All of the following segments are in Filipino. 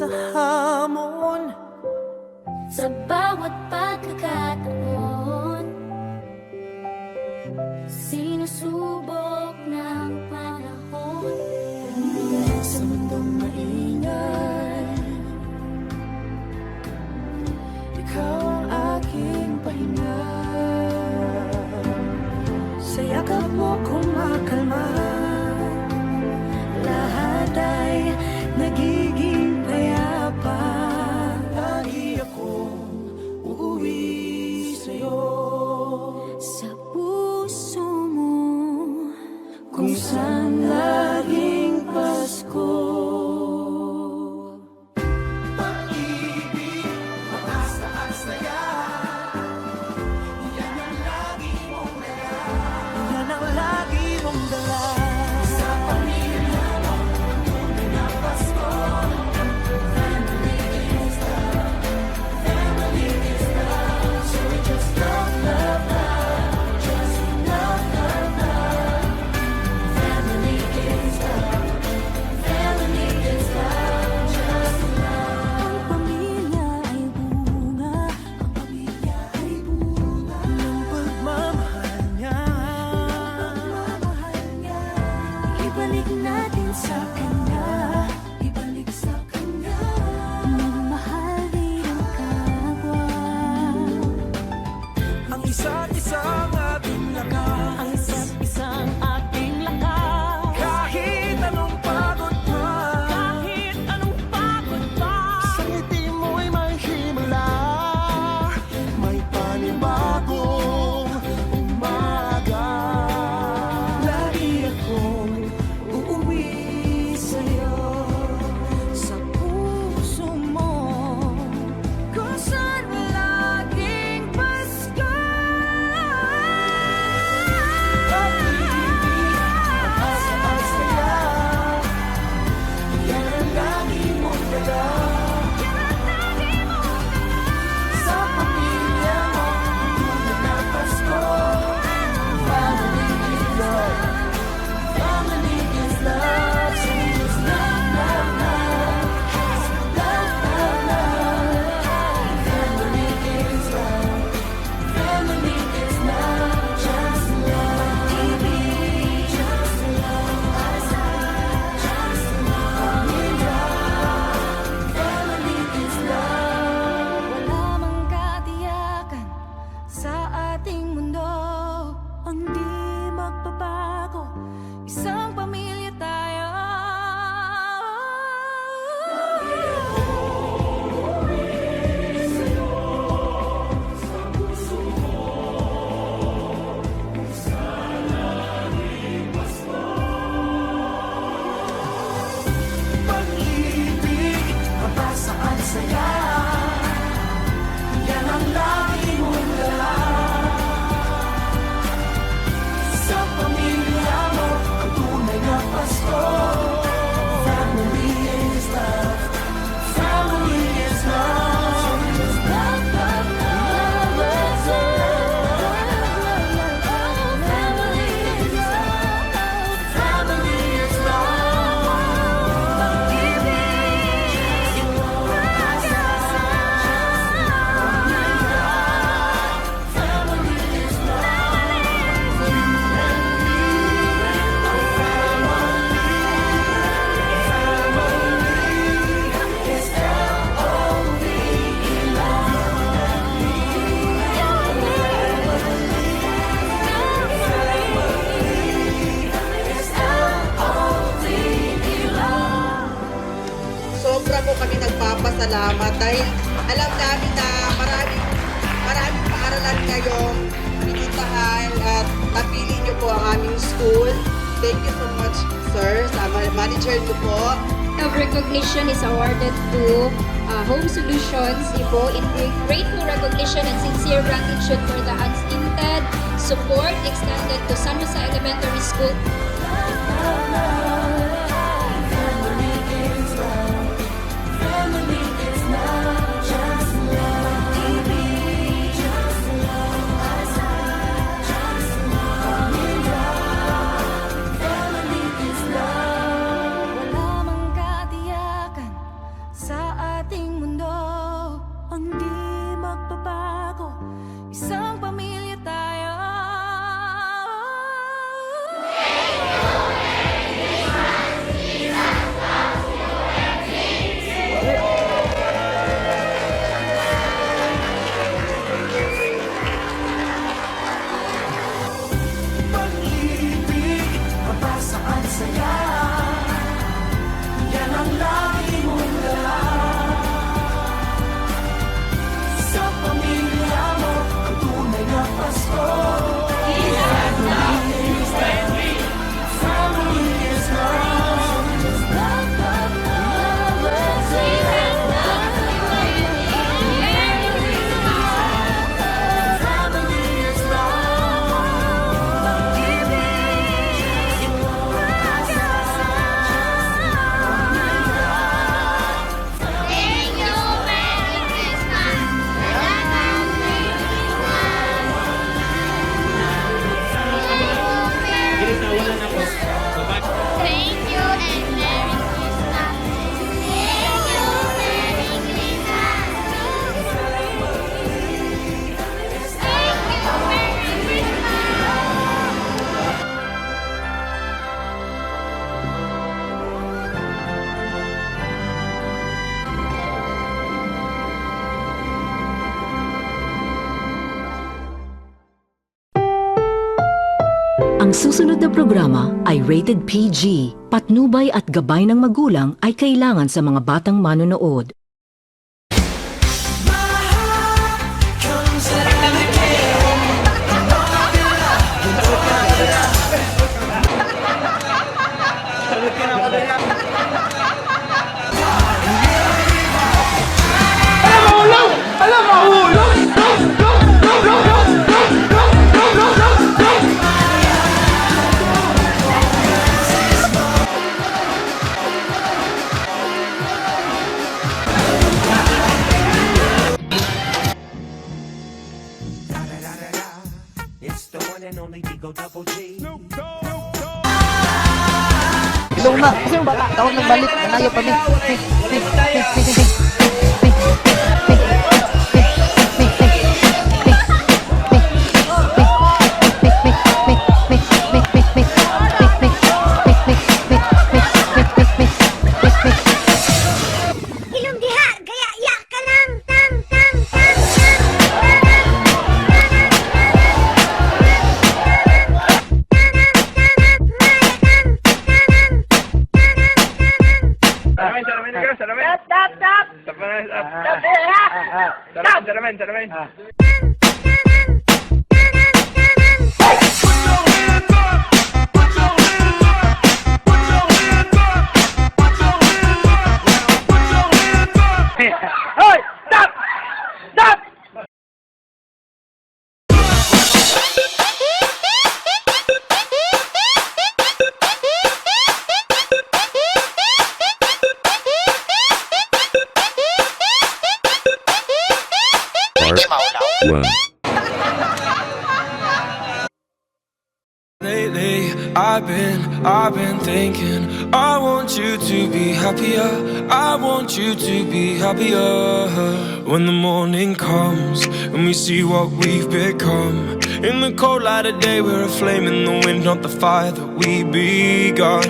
sa hamon. Sa bawat pagkakataon, sinusubok ng panahon. Sa mundong maingay, ikaw ang aking pahinga. Sa yakap mo kumakalma, lahat ay nagiging payapa. Lagi akong uuwi sa'yo, Sa puso mo, kung saan laging Pasko. Pag-ibig, mataas at saya, yan ang lagi mong dala. Yan ang lagi mong dala. Sa pamilya mo, tunay na Pasko. Family is love, family is love. So we just love, love, love, just love, love, love. family is love, family is love, just love. Ang pamilya ay bunga, ang pamilya ay bunga ng pagmamahal niya. Ibalik natin sa kanya, ibalik sa kanya. Magmahal din ang kapwa. Ang isa't isang ating lakas, Ang isa't isang ating lakas. kahit anong pagod pa, Kahit anong pagod pa, sa ngiti mo'y may himala, may panibagong umaga. Lagi akong uuwi sa'yo, sa puso mo, kung saan laging Pasko. pag-ibig, pag-asa at saya, yan ang lagi mong dala. Sa pamilya mo, tunay na Pasko. Family is love, family is love. So we just love, love, love, love, love, love. Family is love, family is love, just love. Ibig, just love, asa, just love. Pamilya, family is love. Wala mang katiyakan sa ating mundo, ang di magbabago, isang pamilya tayo. Pag-ibig, mabasa at saya, yan ang lagi mong dala. Sa pamilya mo, ang tunay na Pasko. Family is love, family is love. So we just love, love, love, love, love. Family is love, Family is love. pag-ibig, pag-asa. Family is love. You and me, our family. Family is L-O-V-E, Sobra po kami nagpapasalamat dahil alam namin na maraming paaralan ngayong pinitahan at napili niyo po ang aming school. Thank you so much, sir, sa manager niyo po. of recognition is awarded to Home Solutions Ibo in grateful recognition and sincere gratitude for the unstinted support extended to San Jose Elementary School. family is love. Family is love, just love. Ibig, just love. Asa, just love. Pamilya, family is love. Wala mang katiyakan sa Ang susunod na programa ay rated PG. Patnubay at gabay ng magulang ay kailangan sa mga batang manonood. It's the one and only Digo Double G. Ilong na. Kasi yung bata, tawag ng balik. Nanayo pa mi. Ilong diha, gaya ya ka lang. Tang. One. Lately, I've been thinking, I want you to be happier. I want you to be happier. When the morning comes and we see what we've become. In the cold light of day, we're a flame in the wind, not the fire that we begun.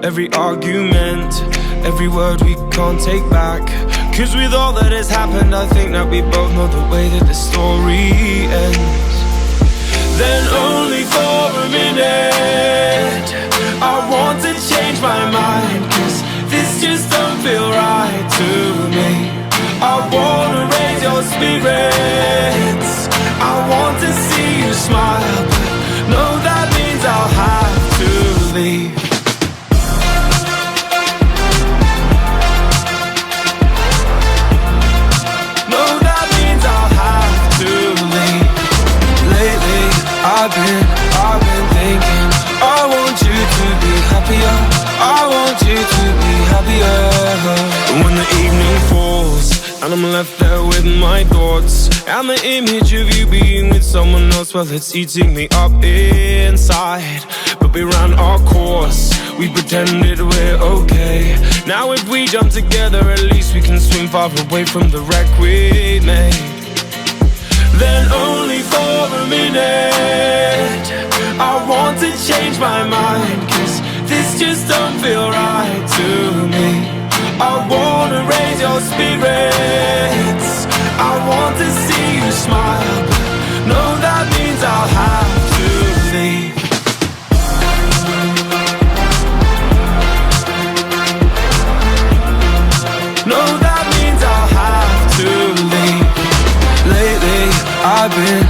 Every argument, every word we can't take back. Cause with all that has happened, I think that we both know the way that the story ends. Then only for a minute I want to change my mind, cause this just don't feel right to me. I wanna raise your spirits, I want to see you smile, but no, that means I'll have to leave. No, that means I'll have to leave. Lately, I've been thinking, I want you to be happier. I want you to be happier. And when the evening falls and I'm left there with my thoughts and the image of you being with someone else, well, it's eating me up inside. But we ran our course, we pretended we're okay. Now if we jump together, at least we can swim far away from the wreck we made. Then only for a minute I want to change my mind, cause this just don't feel right to me. I wanna raise your spirits, I want to see you smile, but no, that means I'll have to leave. No, that means I'll have to leave. Lately, I've been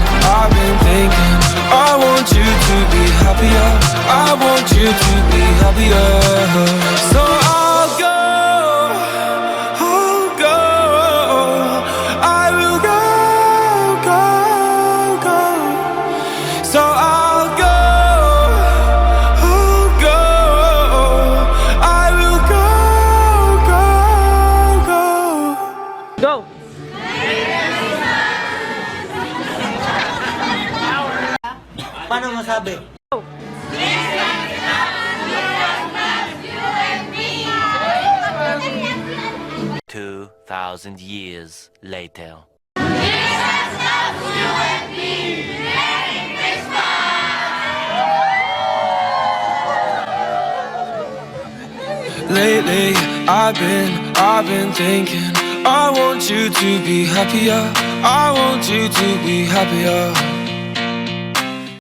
thinking, I want you to be happier. I want you to be happier. So I'll go, I will go. So I'll go, I will go. Go! Paano masabi? 2,000 years later. Lately, I've been thinking, I want you to be happier. I want you to be happier.